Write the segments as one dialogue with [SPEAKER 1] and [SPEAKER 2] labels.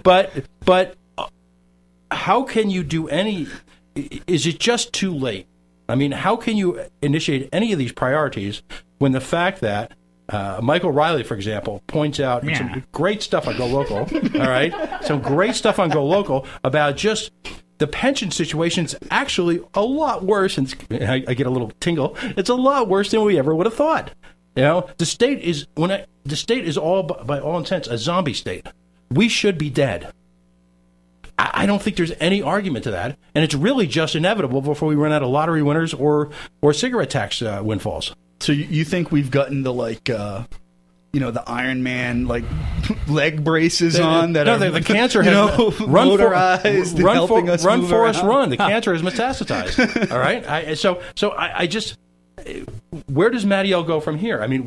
[SPEAKER 1] but how can you do any? Is it just too late? I mean, how can you initiate any of these priorities when the fact that Michael Riley, for example, points out some great stuff on Go Local, all right? Some great stuff on Go Local about just the pension situation's actually a lot worse, and I get a little tingle. It's a lot worse than we ever would have thought. You know, the state is all, by all intents, a zombie state. We should be dead. I don't think there's any argument to that, and it's really just inevitable before we run out of lottery winners or cigarette tax windfalls.
[SPEAKER 2] So you think we've gotten the the Iron Man leg braces on that?
[SPEAKER 1] No, the cancer has
[SPEAKER 2] motorized, helping us
[SPEAKER 1] run,
[SPEAKER 2] move
[SPEAKER 1] Forrest,
[SPEAKER 2] around.
[SPEAKER 1] run. The cancer has metastasized. All right, I just. Where does Mattiel go from here? I mean,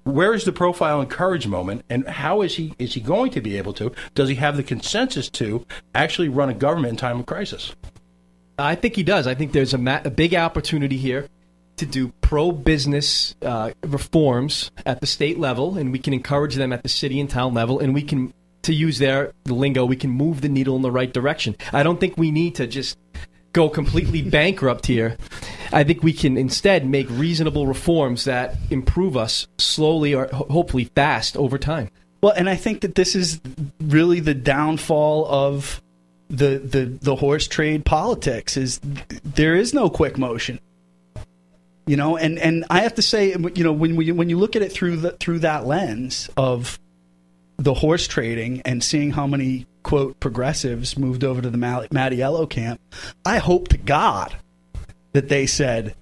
[SPEAKER 1] where is the profile and courage moment, and how is he going to be able to? Does he have the consensus to actually run a government in time of crisis?
[SPEAKER 3] I think he does. I think there's a big opportunity here to do pro-business reforms at the state level, and we can encourage them at the city and town level, and we can, to use the lingo, we can move the needle in the right direction. I don't think we need to just go completely bankrupt here. I think we can instead make reasonable reforms that improve us slowly or hopefully fast over time.
[SPEAKER 2] Well, and I think that this is really the downfall of the horse trade politics. Is there is no quick motion, and I have to say, when you look at it through that lens of the horse trading and seeing how many quote progressives moved over to the Mattiello camp, I hope to God that they said,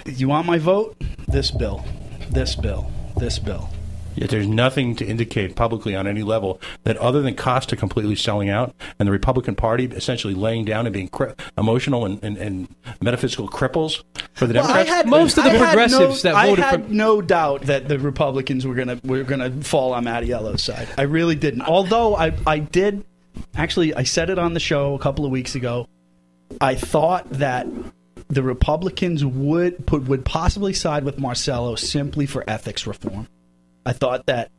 [SPEAKER 2] "You want my vote? This bill, this bill, this bill."
[SPEAKER 1] Yet there's nothing to indicate publicly on any level that other than Costa completely selling out and the Republican Party essentially laying down and being emotional and metaphysical cripples for the Democrats.
[SPEAKER 3] Most of the progressives that voted
[SPEAKER 2] I had no doubt that the Republicans were gonna fall on Mattiello's side. I really didn't. Although I did actually, I said it on the show a couple of weeks ago. I thought that the Republicans would possibly side with Marcello simply for ethics reform. I thought that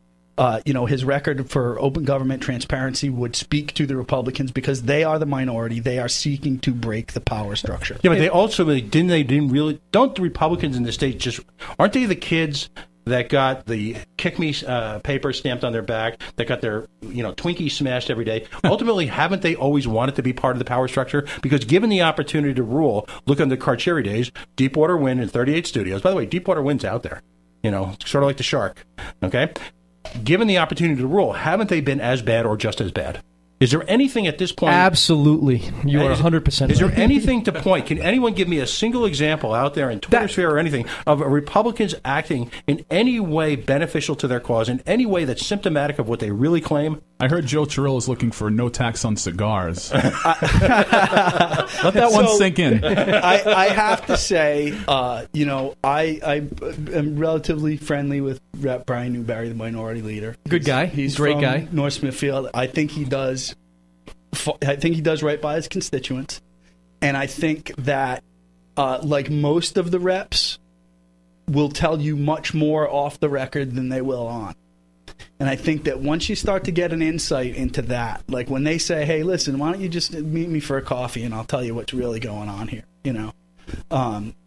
[SPEAKER 2] his record for open government transparency would speak to the Republicans because they are the minority. They are seeking to break the power structure.
[SPEAKER 1] Yeah, but they also don't the Republicans in the state aren't they the kids that got the kick me paper stamped on their back, that got their Twinkies smashed every day? Ultimately, haven't they always wanted to be part of the power structure? Because given the opportunity to rule, look on the Carcieri days, Deepwater Wind and 38 Studios. By the way, Deepwater Wind's out there. Sort of like the shark, okay? Given the opportunity to rule, haven't they been as bad or just as bad? Is there anything at this point?
[SPEAKER 3] Absolutely. You are 100% right.
[SPEAKER 1] Is there anything to point? Can anyone give me a single example out there in Twitter sphere or anything of Republicans acting in any way beneficial to their cause, in any way that's symptomatic of what they really claim?
[SPEAKER 4] I heard Joe Chirill is looking for no tax on cigars. Let that one sink in.
[SPEAKER 2] I have to say, I am relatively friendly with Rep. Brian Newberry, the minority leader.
[SPEAKER 3] Good guy.
[SPEAKER 2] He's
[SPEAKER 3] great
[SPEAKER 2] from
[SPEAKER 3] guy.
[SPEAKER 2] North Smithfield. I think he does right by his constituents, and I think that, like most of the reps, will tell you much more off the record than they will on. And I think that once you start to get an insight into that, like when they say, "Hey, listen, why don't you just meet me for a coffee and I'll tell you what's really going on here,"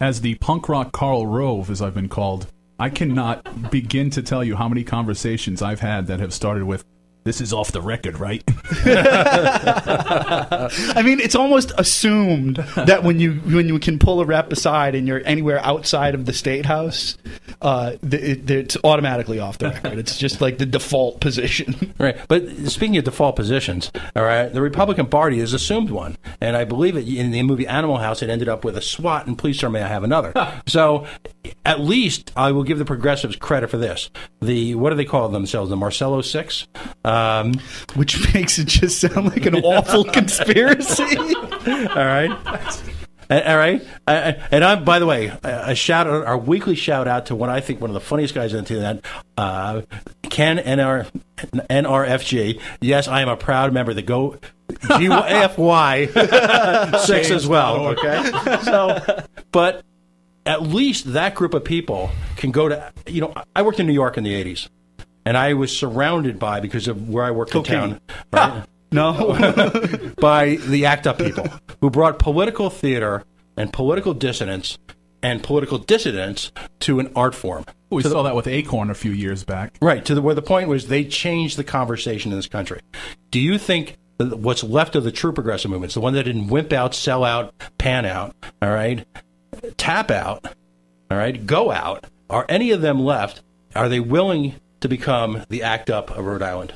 [SPEAKER 4] As the punk rock Karl Rove, as I've been called, I cannot begin to tell you how many conversations I've had that have started with, "This is off the record, right?"
[SPEAKER 2] I mean, it's almost assumed that when you can pull a rep aside and you're anywhere outside of the state house, it's automatically off the record. It's just like the default position.
[SPEAKER 1] Right. But speaking of default positions, all right, the Republican Party has assumed one. And I believe in the movie Animal House, it ended up with a SWAT and please, sir, may I have another. So at least I will give the progressives credit for this. What do they call themselves? The Marcello Six?
[SPEAKER 2] Which makes it just sound like an awful conspiracy.
[SPEAKER 1] All right. All right. And I'm, by the way, our weekly shout out to what I think one of the funniest guys into that, Ken NRFG. Yes, I am a proud member of the Go GFY 6 as well. Okay. So, but at least that group of people can go to, I worked in New York in the 80s. and I was surrounded by, because of where I worked in town, right?
[SPEAKER 2] No.
[SPEAKER 1] by the ACT UP people who brought political theater and political dissonance and political dissidence to an art form.
[SPEAKER 4] We saw that with Acorn a few years back.
[SPEAKER 1] Right, where the point was they changed the conversation in this country. Do you think that what's left of the true progressive movements, the one that didn't wimp out, sell out, pan out, all right, tap out, all right, go out, are any of them left? Are they willing to become the ACT UP of Rhode Island?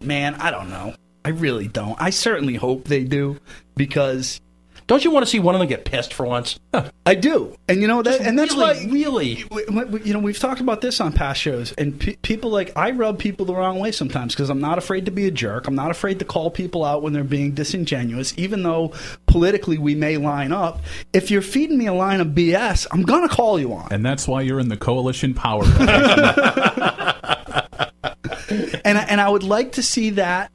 [SPEAKER 2] Man, I don't know. I really don't. I certainly hope they do, because
[SPEAKER 1] don't you want to see one of them get pissed for once?
[SPEAKER 2] I do. And you know that, and that's
[SPEAKER 1] really,
[SPEAKER 2] you know, we've talked about this on past shows, and people, like, I rub people the wrong way sometimes because I'm not afraid to be a jerk. I'm not afraid to call people out when they're being disingenuous, even though politically we may line up. If you're feeding me a line of BS, I'm gonna call you on.
[SPEAKER 4] And that's why you're in the coalition power.
[SPEAKER 2] And I would like to see that,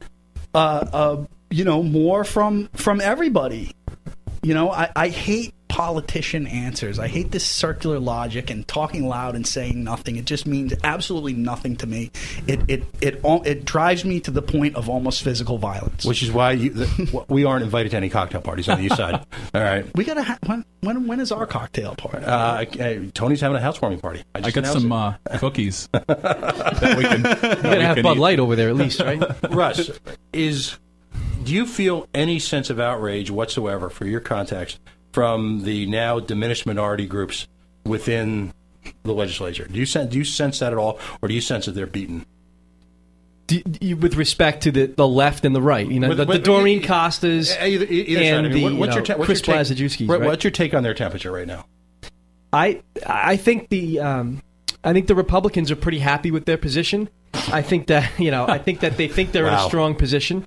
[SPEAKER 2] you know, more from everybody. You know, I hate politician answers. I hate this circular logic and talking loud and saying nothing. It just means absolutely nothing to me. It drives me to the point of almost physical violence.
[SPEAKER 1] Which is why we aren't invited to any cocktail parties on the east side. All right,
[SPEAKER 2] we gotta. When is our cocktail party?
[SPEAKER 1] Tony's having a housewarming party.
[SPEAKER 4] I got some cookies. That we can.
[SPEAKER 3] You're gonna have Bud Light over there at least, right?
[SPEAKER 1] Russ, do you feel any sense of outrage whatsoever, for your context, from the now diminished minority groups within the legislature? Do you sense that at all, or do you sense that they're beaten?
[SPEAKER 3] With respect to the left and the right, you know, the Doreen Costas
[SPEAKER 1] either
[SPEAKER 3] and
[SPEAKER 1] the
[SPEAKER 3] Chris Blazajewski's. Right?
[SPEAKER 1] What's your take on their temperature right now?
[SPEAKER 3] I think the Republicans are pretty happy with their position. I think that they think they're in a strong position.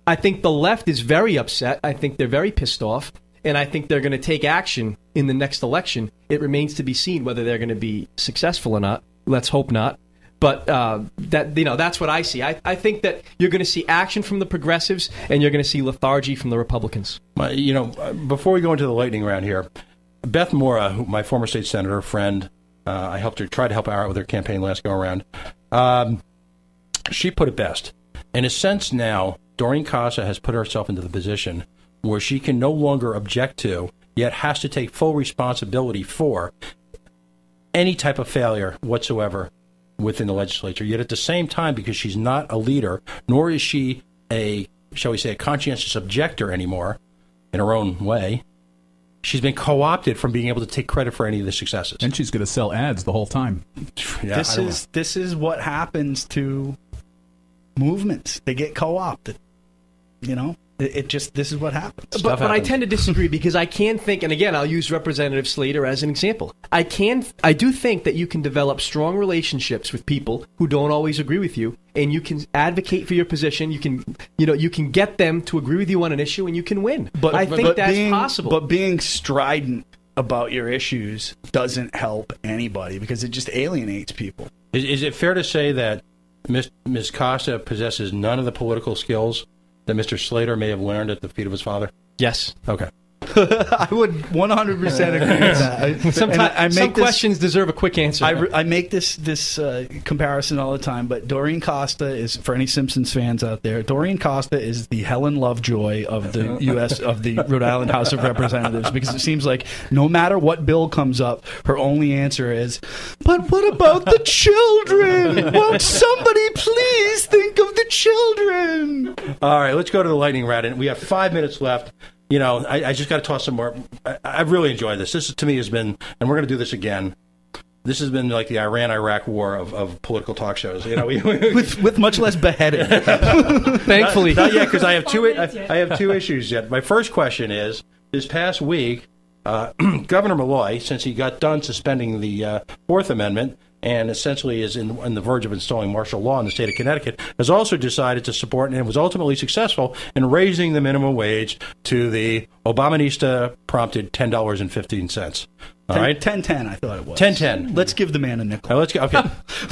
[SPEAKER 3] I think the left is very upset. I think they're very pissed off, and I think they're going to take action in the next election. It remains to be seen whether they're going to be successful or not. Let's hope not. But that's what I see. I think that you're going to see action from the progressives, and you're going to see lethargy from the Republicans.
[SPEAKER 1] You know, before we go into the lightning round here, Beth Mora, my former state senator, friend, I tried to help her out with her campaign last go around. She put it best. In a sense now, Doreen Casa has put herself into the position where she can no longer object to, yet has to take full responsibility for, any type of failure whatsoever within the legislature. Yet at the same time, because she's not a leader, nor is she a conscientious objector anymore in her own way, she's been co-opted from being able to take credit for any of the successes.
[SPEAKER 4] And she's going to sell ads the whole time.
[SPEAKER 1] Yeah,
[SPEAKER 2] this is what happens to movements. They get co-opted. You know, this is what happens.
[SPEAKER 3] But I tend to disagree, because I can think, and again, I'll use Representative Slater as an example. I do think that you can develop strong relationships with people who don't always agree with you, and you can advocate for your position. You can get them to agree with you on an issue, and you can win. But I think that's possible.
[SPEAKER 2] But being strident about your issues doesn't help anybody, because it just alienates people.
[SPEAKER 1] Is it fair to say that Ms. Costa possesses none of the political skills that Mr. Slater may have learned at the feet of his father?
[SPEAKER 3] Yes.
[SPEAKER 1] Okay.
[SPEAKER 2] I would 100% agree with that.
[SPEAKER 3] Some questions deserve a quick answer.
[SPEAKER 2] I make this comparison all the time, but Doreen Costa is, for any Simpsons fans out there, Doreen Costa is the Helen Lovejoy of the U.S. of the Rhode Island House of Representatives, because it seems like no matter what bill comes up, her only answer is, "But what about the children? Won't somebody please think of the children?"
[SPEAKER 1] All right, let's go to the lightning round, and we have 5 minutes left. You know, I just got to toss some more. I've really enjoyed this. This, to me, has been, and we're going to do this again, this has been like the Iran-Iraq war of political talk shows. You know,
[SPEAKER 2] with much less beheading.
[SPEAKER 3] Thankfully.
[SPEAKER 1] Not yet, because I have two issues yet. My first question is, this past week, Governor Malloy, since he got done suspending the Fourth Amendment, and essentially is on the verge of installing martial law in the state of Connecticut, has also decided to support, and was ultimately successful in raising the minimum wage to the Obamanista-prompted $10.15. All right,
[SPEAKER 2] 10.10. I thought it was
[SPEAKER 1] 10.10.
[SPEAKER 2] Let's give the man a nickel.
[SPEAKER 1] Let's go. Okay,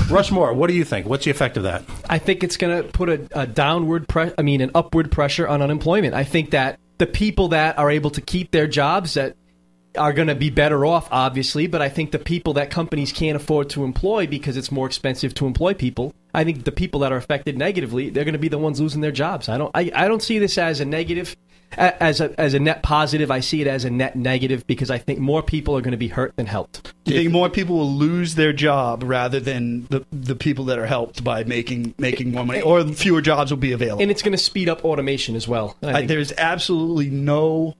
[SPEAKER 1] Rushmore, what do you think? What's the effect of that?
[SPEAKER 3] I think it's going to put an upward pressure on unemployment. I think that the people that are able to keep their jobs, that are going to be better off, obviously, but I think the people that companies can't afford to employ because it's more expensive to employ people, I think the people that are affected negatively, they're going to be the ones losing their jobs. I don't see this as a negative, as a net positive. I see it as a net negative because I think more people are going to be hurt than helped.
[SPEAKER 2] Do you think more people will lose their job rather than the people that are helped by making more money, or fewer jobs will be available?
[SPEAKER 3] And it's going to speed up automation as well.
[SPEAKER 2] There's absolutely no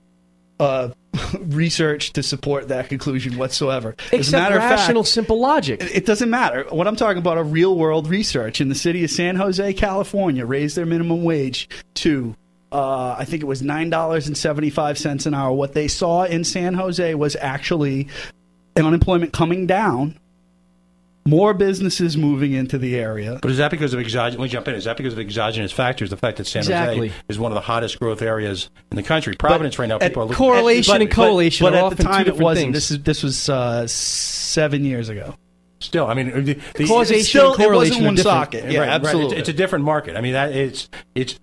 [SPEAKER 2] research to support that conclusion whatsoever.
[SPEAKER 3] Except rational, simple logic.
[SPEAKER 2] It doesn't matter. What I'm talking about are real-world research. In the city of San Jose, California, raised their minimum wage to, I think it was $9.75 an hour. What they saw in San Jose was actually unemployment coming down, more businesses moving into the area.
[SPEAKER 1] But is that because of exogenous? Let me jump in. Is that because of exogenous factors? The fact that San Jose is one of the hottest growth areas in the country. Providence right now, people are looking
[SPEAKER 3] correlation and collation.
[SPEAKER 2] But
[SPEAKER 3] are
[SPEAKER 2] at
[SPEAKER 3] often
[SPEAKER 2] the time,
[SPEAKER 3] two
[SPEAKER 2] it wasn't.
[SPEAKER 3] things.
[SPEAKER 2] This was 7 years ago.
[SPEAKER 1] Still, I mean,
[SPEAKER 3] causation and correlation
[SPEAKER 2] it wasn't one
[SPEAKER 3] are different.
[SPEAKER 2] socket. Yeah,
[SPEAKER 1] right,
[SPEAKER 2] absolutely.
[SPEAKER 1] Right. It's a different market. I mean, it's.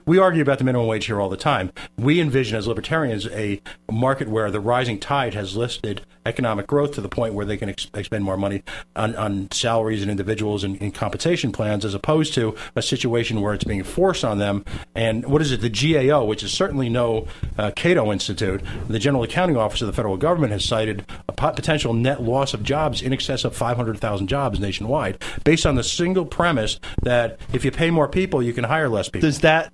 [SPEAKER 1] We argue about the minimum wage here all the time. We envision as libertarians a market where the rising tide has lifted economic growth to the point where they can expend more money on salaries and individuals and compensation plans, as opposed to a situation where it's being forced on them. And what is it? The GAO, which is certainly no Cato Institute, the General Accounting Office of the federal government has cited a potential net loss of jobs in excess of 500,000 jobs nationwide, based on the single premise that if you pay more people, you can hire less people.
[SPEAKER 2] Is that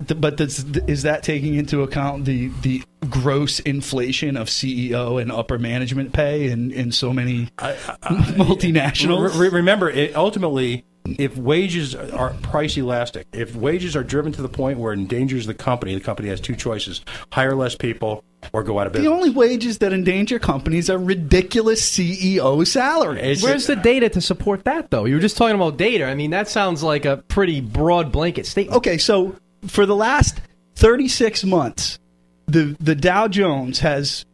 [SPEAKER 2] taking into account the gross inflation of CEO and upper management pay in so many multinationals?
[SPEAKER 1] Remember, ultimately, if wages are price elastic, if wages are driven to the point where it endangers the company has two choices: hire less people or go out of business.
[SPEAKER 2] The only wages that endanger companies are ridiculous CEO salaries.
[SPEAKER 3] Where's the data to support that, though? You were just talking about data. I mean, that sounds like a pretty broad blanket statement.
[SPEAKER 2] Okay, so for the last 36 months, the Dow Jones has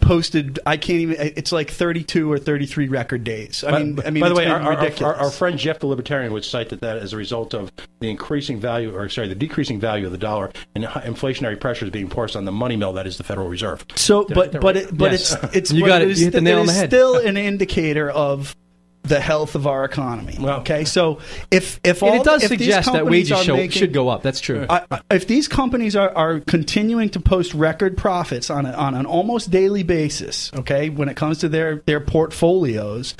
[SPEAKER 2] posted, I can't even, it's like 32 or 33 record days. I mean,
[SPEAKER 1] by the way,
[SPEAKER 2] ridiculous.
[SPEAKER 1] our friend Jeff the Libertarian would cite that as a result of the decreasing value of the dollar and inflationary pressures being forced on the money mill that is the Federal Reserve.
[SPEAKER 2] So, it's
[SPEAKER 3] you got it. You hit the nail on the head.
[SPEAKER 2] Still an indicator of the health of our economy.
[SPEAKER 1] Well,
[SPEAKER 2] okay, so if
[SPEAKER 3] it does suggest that wages should go up. That's true.
[SPEAKER 2] If these companies are continuing to post record profits on an almost daily basis, okay, when it comes to their portfolios,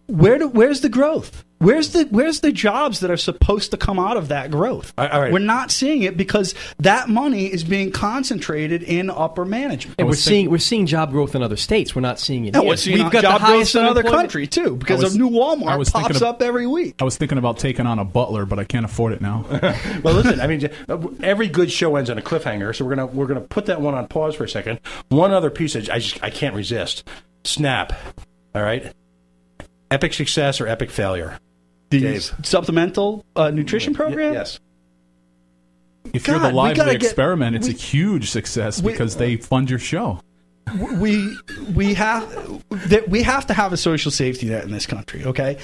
[SPEAKER 2] where's the growth? Where's the jobs that are supposed to come out of that growth?
[SPEAKER 1] All right.
[SPEAKER 2] We're not seeing it because that money is being concentrated in upper management.
[SPEAKER 3] And we're seeing job growth in other states. We're not seeing it here.
[SPEAKER 2] We're seeing job growth in other countries too, because a new Walmart pops up every week.
[SPEAKER 4] I was thinking about taking on a butler, but I can't afford it now.
[SPEAKER 1] Well, listen, I mean, every good show ends on a cliffhanger, so we're gonna put that one on pause for a second. One other piece I can't resist: SNAP. All right, epic success or epic failure?
[SPEAKER 2] The supplemental nutrition program?
[SPEAKER 1] Yes.
[SPEAKER 4] If you're the Lively Experiment, it's a huge success because they fund your show.
[SPEAKER 2] We have to have a social safety net in this country, okay?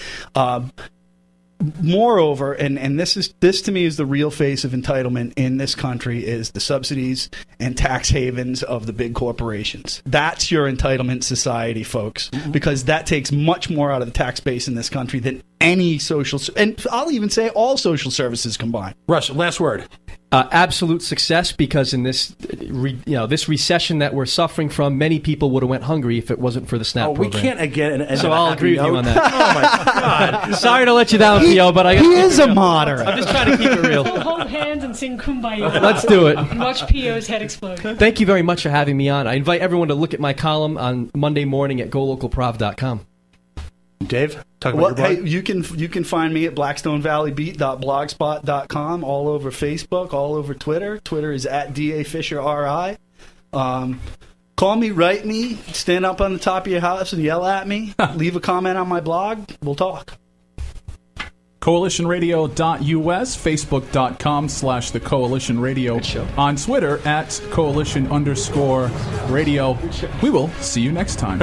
[SPEAKER 2] Moreover, and this to me is the real face of entitlement in this country, is the subsidies and tax havens of the big corporations. That's your entitlement society, folks, because that takes much more out of the tax base in this country than any social, and I'll even say all social services combined.
[SPEAKER 1] Russ, last word.
[SPEAKER 3] Absolute success, because in this this recession that we're suffering from, many people would have went hungry if it wasn't for the SNAP program.
[SPEAKER 1] We can't again.
[SPEAKER 3] So I'll agree with you on that.
[SPEAKER 1] Oh my God!
[SPEAKER 3] Sorry to let you down, Theo, but
[SPEAKER 2] he is a moderate.
[SPEAKER 3] I'm just trying to keep it real.
[SPEAKER 5] We'll hold hands and sing Kumbaya.
[SPEAKER 3] Let's do it.
[SPEAKER 5] And watch P.O.'s head explode.
[SPEAKER 3] Thank you very much for having me on. I invite everyone to look at my column on Monday morning at golocalprov.com.
[SPEAKER 1] Dave, talk about your blog.
[SPEAKER 2] Hey, you can find me at blackstonevalleybeat.blogspot.com, all over Facebook, all over Twitter. Twitter is at DAFisherRI. Call me, write me, stand up on the top of your house and yell at me. Leave a comment on my blog. We'll talk.
[SPEAKER 4] CoalitionRadio.us, Facebook.com/The Coalition Radio, on Twitter at Coalition_Radio. We will see you next time.